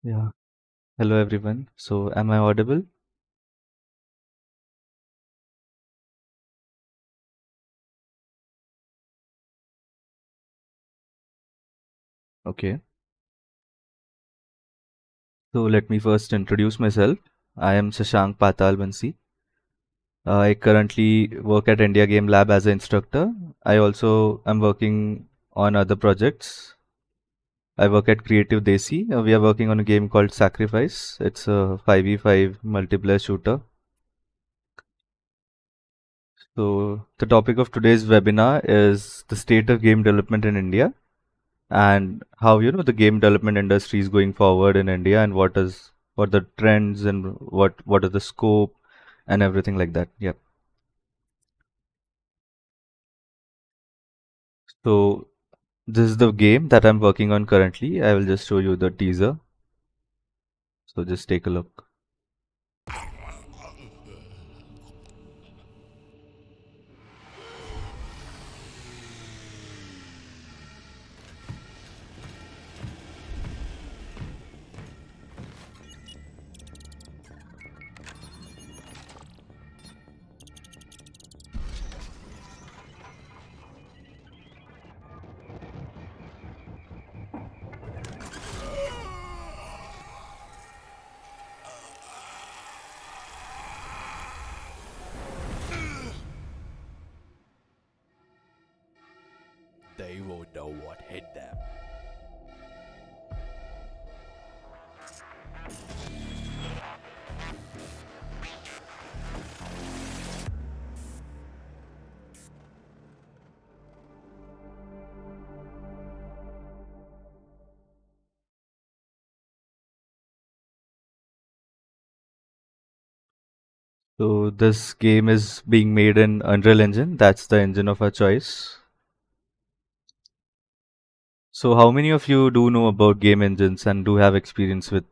Yeah. Hello, everyone. So, am I audible? Okay. So, let me first introduce myself. I am Shashank Patal Bansi. I currently work at India Game Lab as an instructor. I also am working on other projects. I work at Creative Desi. We are working on a game called Sacrifice. It's a 5v5 multiplayer shooter. So, the topic of today's webinar is the state of game development in India and how the game development industry is going forward in India and what the trends and what are the scope and everything like that. Yeah. So this is the game that I'm working on currently. I will just show you the teaser. So just take a look. They will know what hit them. So this game is being made in Unreal Engine. That's the engine of our choice. So how many of you do know about game engines and do have experience with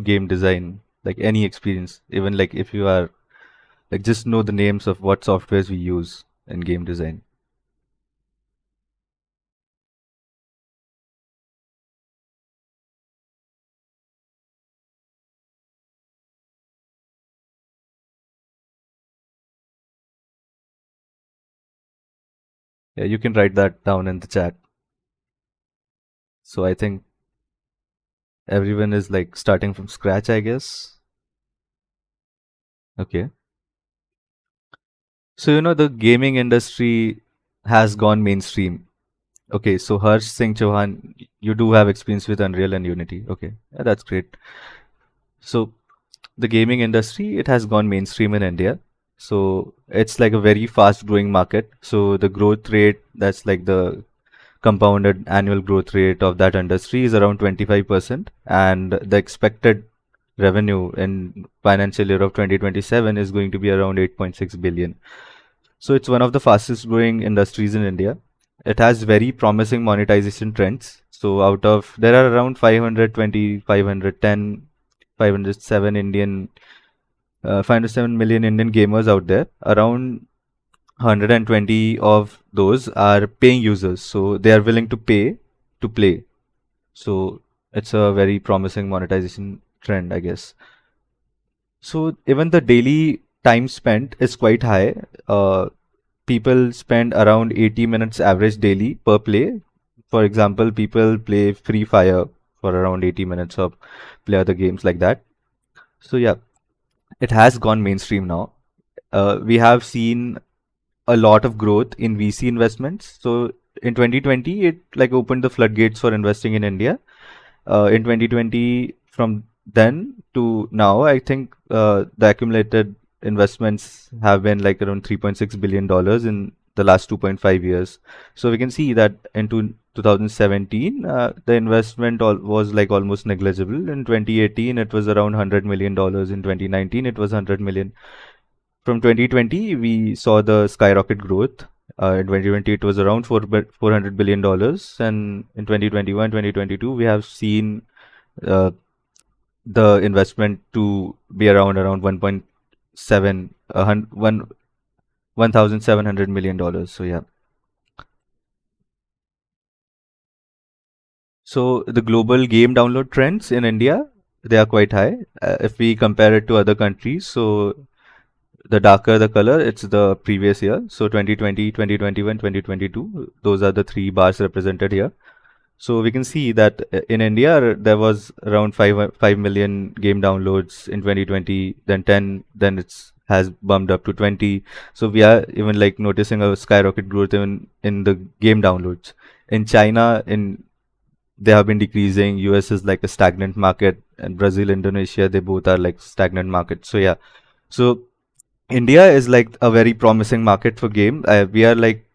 game design? Like any experience, even like if you are like just know the names of what softwares we use in game design. Yeah, you can write that down in the chat. So I think everyone is like starting from scratch, I guess. Okay. So the gaming industry has gone mainstream. Okay, so Harsh Singh Chauhan, you do have experience with Unreal and Unity. Okay, yeah, that's great. So the gaming industry, it has gone mainstream in India. So it's like a very fast growing market. So the growth rate, that's like the compounded annual growth rate of that industry is around 25%, and the expected revenue in financial year of 2027 is going to be around 8.6 billion. So it's one of the fastest growing industries in India. It has very promising monetization trends. So out of there are around 520, 510, 507 Indian 507 million Indian gamers out there. Around 120 of those are paying users, so they are willing to pay to play. So it's a very promising monetization trend, I guess. So even the daily time spent is quite high. People spend around 80 minutes average daily per play. For example, people play Free Fire for around 80 minutes or play other games like that. So yeah, it has gone mainstream now. We have seen a lot of growth in VC investments. So in 2020, it like opened the floodgates for investing in India. In 2020, from then to now, I think the accumulated investments have been like around $3.6 billion in the last 2.5 years. So we can see that in 2017, the investment was like almost negligible. In 2018, it was around $100 million. In 2019, it was 100 million. From 2020, we saw the skyrocket growth. In 2020, it was around $400 billion, and in 2021, 2022, we have seen uh, the investment to be around 1.7 $1,700 million. So yeah. So the global game download trends in India. they are quite high. If we compare it to other countries, so the darker the color, it's the previous year. So 2020, 2021, 2022, those are the three bars represented here. So we can see that in India there was around 5 million game downloads in 2020, then 10, then it's has bumped up to 20. So we are even like noticing a skyrocket growth even in the game downloads. In China, in they have been decreasing. US is like a stagnant market, and Brazil, Indonesia, they both are like stagnant markets. So yeah, so India is like a very promising market for game. We are like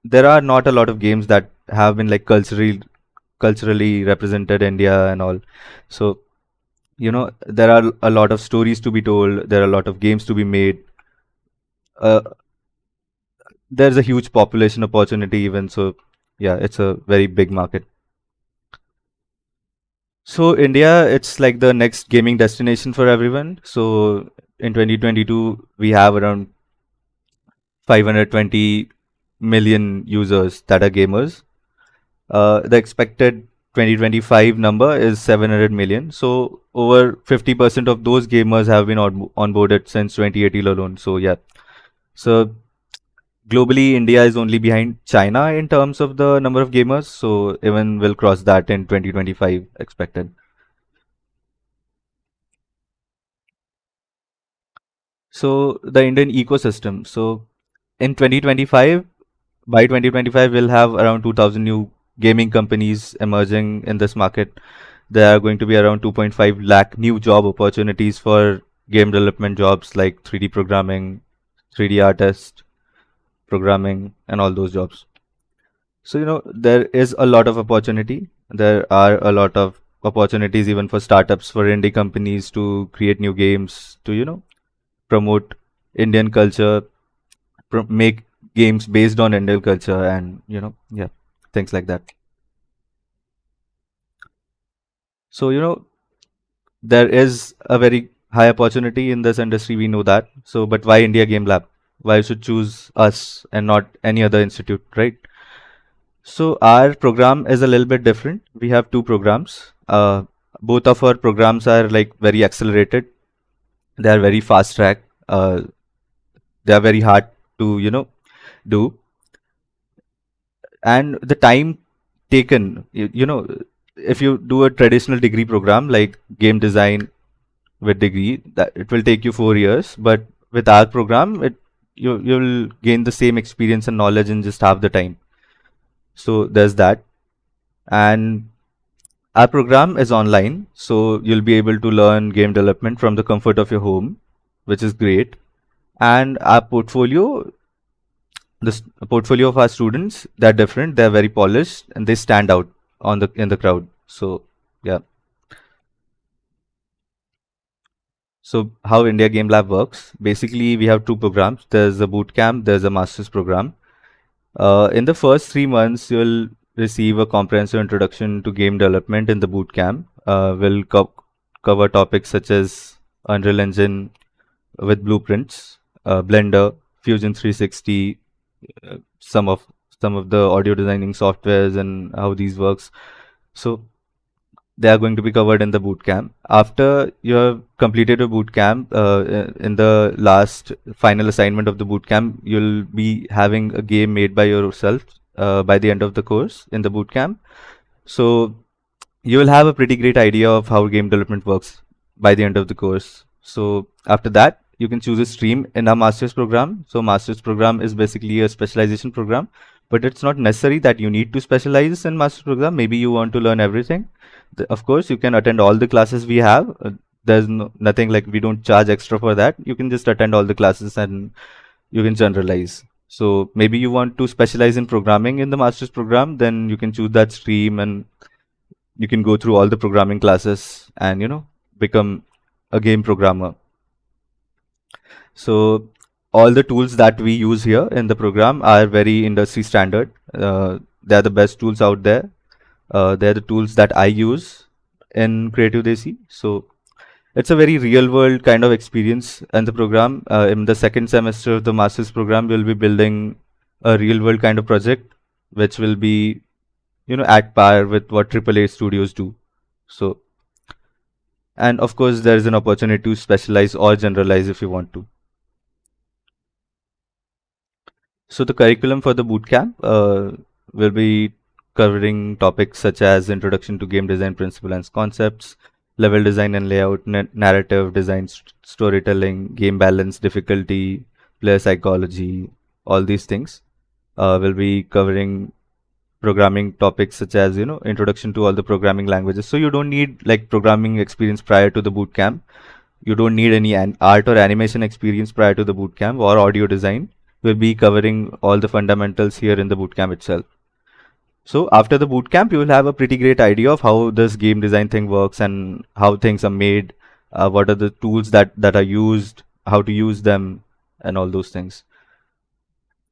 there are not a lot of games that have been like culturally represented India and all. So there are a lot of stories to be told. There are a lot of games to be made. Uh, there's a huge population opportunity even. So yeah, it's a very big market. So India, it's like the next gaming destination for everyone. So in 2022, we have around 520 million users that are gamers. The expected 2025 number is 700 million. So over 50% of those gamers have been onboarded since 2018 alone. So yeah. So globally, India is only behind China in terms of the number of gamers. So even will cross that in 2025 expected. So the Indian ecosystem. So in 2025, by 2025, we'll have around 2,000 new gaming companies emerging in this market. There are going to be around 2.5 lakh new job opportunities for game development jobs like 3D programming, 3D artist, programming, and all those jobs. So, there is a lot of opportunity. There are a lot of opportunities even for startups, for indie companies to create new games, to, promote Indian culture, make games based on Indian culture, and yeah, things like that. So there is a very high opportunity in this industry. We know that. So, but why India Game Lab? Why should choose us and not any other institute, right? So our program is a little bit different. We have two programs. Both of our programs are like very accelerated. They are very fast track. They are very hard to do, and the time taken, if you do a traditional degree program like game design with degree, that it will take you 4 years, but with our program you'll gain the same experience and knowledge in just half the time. So there's that. And our program is online, so you'll be able to learn game development from the comfort of your home, which is great. And our portfolio, portfolio of our students, they're different, they're very polished, and they stand out in the crowd. So yeah. So how India Game Lab works? Basically, we have two programs. There's a boot camp, there's a master's program. In the first 3 months, you'll receive a comprehensive introduction to game development in the boot camp. We'll cover topics such as Unreal Engine with blueprints, Blender, Fusion 360, some of the audio designing softwares and how these works. So they are going to be covered in the boot camp. After you have completed a boot camp, in the last final assignment of the boot camp, you'll be having a game made by yourself by the end of the course in the boot camp. So you will have a pretty great idea of how game development works by the end of the course. So after that, you can choose a stream in our master's program. So master's program is basically a specialization program, but it's not necessary that you need to specialize in master's program. Maybe you want to learn everything. Of course, you can attend all the classes we have. There's nothing like we don't charge extra for that. You can just attend all the classes and you can generalize. So maybe you want to specialize in programming in the master's program, then you can choose that stream and you can go through all the programming classes and become a game programmer. So all the tools that we use here in the program are very industry standard. They're the best tools out there. They're the tools that I use in Creative Desi. So it's a very real world kind of experience in the program. In the second semester of the master's program, we'll be building a real world kind of project, which will be, at par with what AAA studios do. So And of course, there is an opportunity to specialize or generalize if you want to. So the curriculum for the bootcamp will be covering topics such as introduction to game design principles and concepts, level design and layout, narrative design, storytelling, game balance, difficulty, player psychology, all these things. Will be covering programming topics such as introduction to all the programming languages. So you don't need like programming experience prior to the bootcamp. You don't need any art or animation experience prior to the bootcamp or audio design. We'll be covering all the fundamentals here in the bootcamp itself. So after the bootcamp, you will have a pretty great idea of how this game design thing works and how things are made, what are the tools that are used, how to use them, and all those things.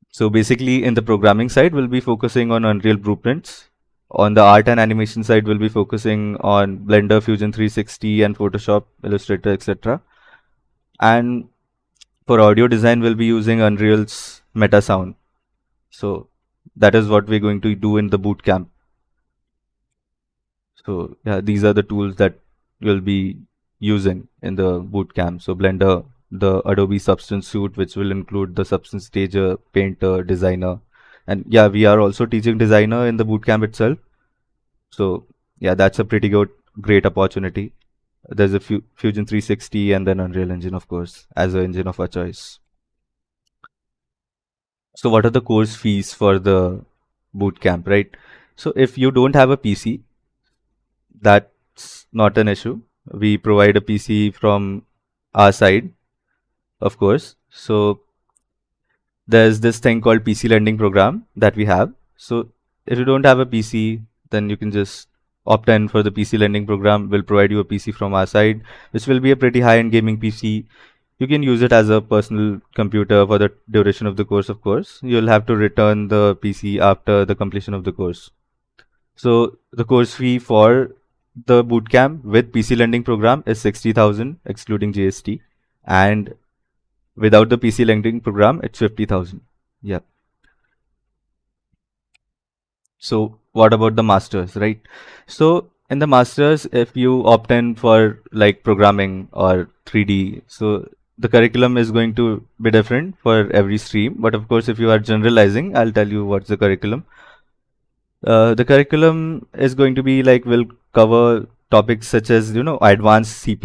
So basically, in the programming side, we'll be focusing on Unreal blueprints. On the art and animation side, we'll be focusing on Blender, Fusion 360, and Photoshop, Illustrator, etc. And for audio design, we'll be using Unreal's Meta Sound. So that is what we're going to do in the boot camp. So yeah, these are the tools that you'll be using in the boot camp. So Blender, the Adobe Substance Suite, which will include the Substance Stager, Painter, Designer. And yeah, we are also teaching Designer in the boot camp itself. So yeah, that's a pretty great opportunity. There's a Fusion 360 and then Unreal Engine, of course, as an engine of our choice. So what are the course fees for the boot camp, right? So if you don't have a PC, that's not an issue. We provide a PC from our side, of course. So there's this thing called PC lending program that we have. So if you don't have a PC, then you can just opt in for the PC lending program. We'll provide you a PC from our side, which will be a pretty high-end gaming PC. You can use it as a personal computer for the duration of the course, of course. You'll have to return the PC after the completion of the course. So the course fee for the bootcamp with PC lending program is 60,000 excluding GST, and without the PC lending program it's 50,000. Yeah. So what about the masters, right? So in the masters, if you opt in for like programming or 3D, so the curriculum is going to be different for every stream. But of course, if you are generalizing, I'll tell you what's the curriculum. The curriculum is going to be like will cover topics such as advanced C++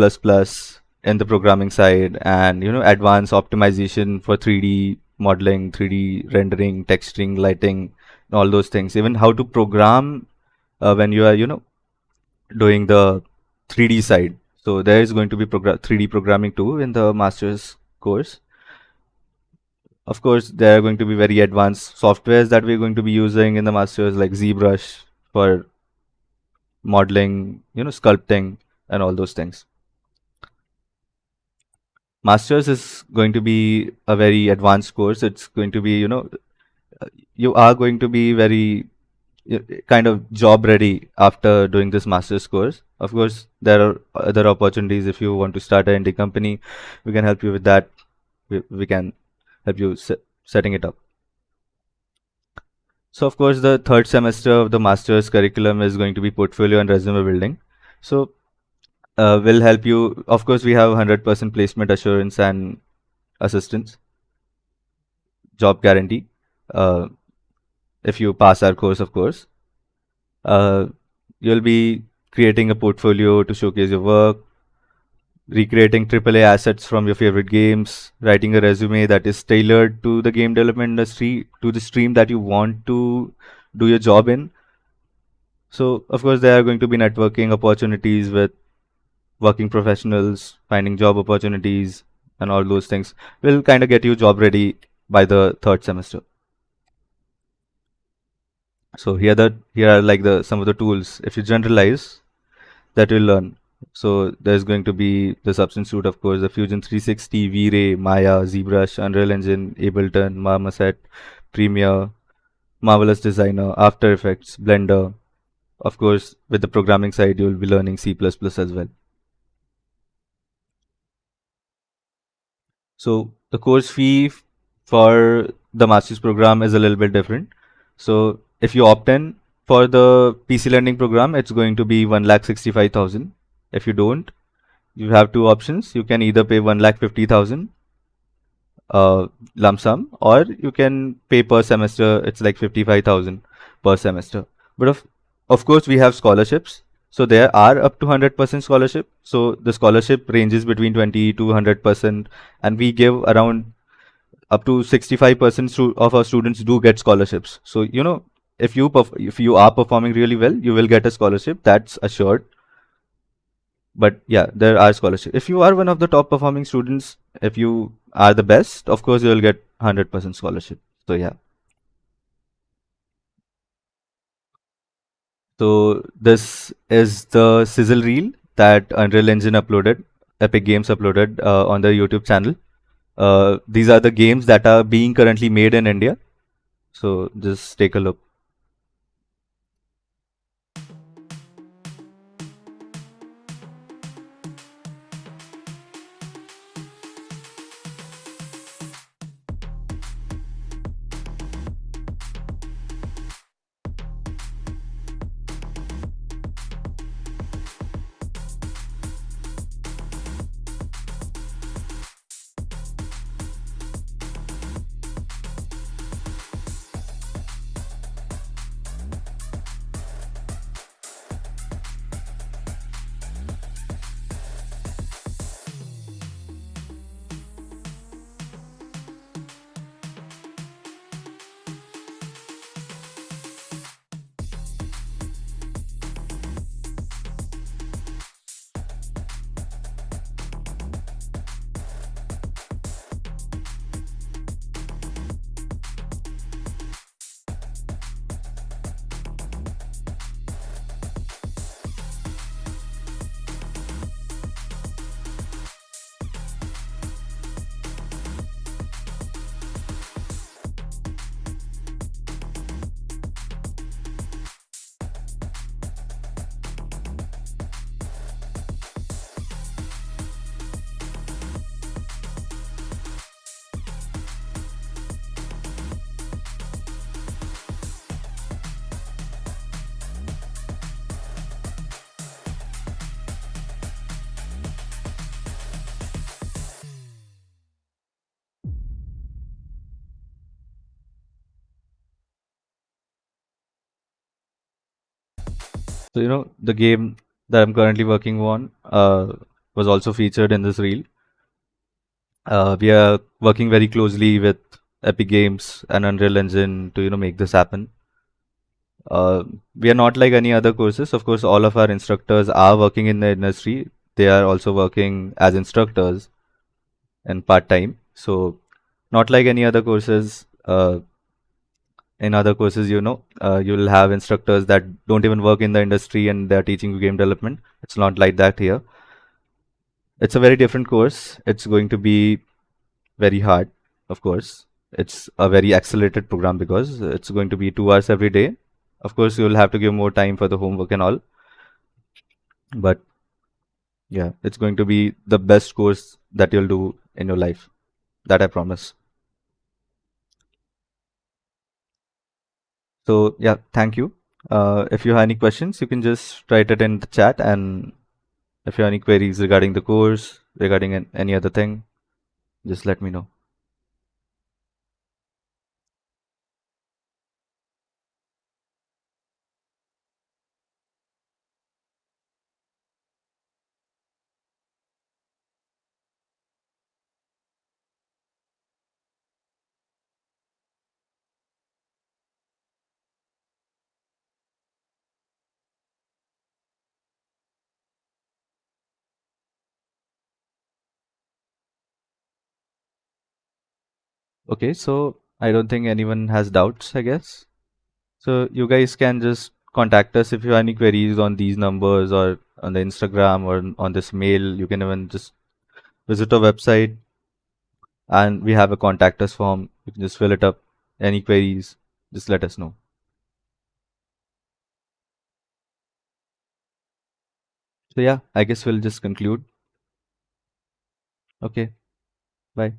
in the programming side, and advanced optimization for 3D modeling, 3D rendering, texturing, lighting, all those things. Even how to program when you are doing the 3D side. So there is going to be 3D programming too in the master's course. Of course, there are going to be very advanced softwares that we're going to be using in the masters, like ZBrush for modeling, sculpting, and all those things. Masters is going to be a very advanced course. It's going to be, you are going to be very kind of job ready after doing this master's course. Of course, there are other opportunities. If you want to start an indie company, we can help you with that. We can help you setting it up. So of course, the third semester of the master's curriculum is going to be portfolio and resume building. So will help you. Of course, we have 100% placement assurance and assistance, job guarantee. If you pass our course, of course, uh, you'll be creating a portfolio to showcase your work, recreating AAA assets from your favorite games, writing a resume that is tailored to the game development industry, to the stream that you want to do your job in. So, of course, there are going to be networking opportunities with working professionals, finding job opportunities, and all those things will kind of get you job ready by the third semester. So here are like the some of the tools. If you generalize, that you'll learn. So there's going to be the Substance Suite, of course, the Fusion 360, V-Ray, Maya, ZBrush, Unreal Engine, Ableton, Marmoset, Premiere, Marvelous Designer, After Effects, Blender. Of course, with the programming side, you'll be learning C++ as well. So the course fee for the master's program is a little bit different. So if you opt in for the PC Learning program, it's going to be 1,65,000. If you don't, you have two options. You can either pay 1,50,000 lump sum, or you can pay per semester. It's like 55,000 per semester. But of course, we have scholarships. So there are up to 100% scholarship. So the scholarship ranges between 20 to 100%, and we give around up to 65% of our students do get scholarships. So if you are performing really well, you will get a scholarship. That's assured. But yeah, there are scholarships. If you are one of the top performing students, if you are the best, of course you will get 100% scholarship. So yeah. So this is the sizzle reel that Unreal Engine uploaded, Epic Games uploaded on their YouTube channel. These are the games that are being currently made in India. So just take a look. So the game that I'm currently working on was also featured in this reel. We are working very closely with Epic Games and Unreal Engine to make this happen. We are not like any other courses. Of course, all of our instructors are working in the industry. They are also working as instructors and part time. So not like any other courses. In other courses, you'll have instructors that don't even work in the industry and they're teaching you game development. It's not like that here. It's a very different course. It's going to be very hard, of course. It's a very accelerated program because it's going to be 2 hours every day. Of course, you'll have to give more time for the homework and all. But yeah, it's going to be the best course that you'll do in your life. That I promise. So yeah, thank you. If you have any questions, you can just write it in the chat. And if you have any queries regarding the course, regarding any other thing, just let me know. Okay, so I don't think anyone has doubts, I guess. So you guys can just contact us if you have any queries on these numbers or on the Instagram or on this mail. You can even just visit our website and we have a contact us form. You can just fill it up. Any queries, just let us know. So yeah, I guess we'll just conclude. Okay, bye.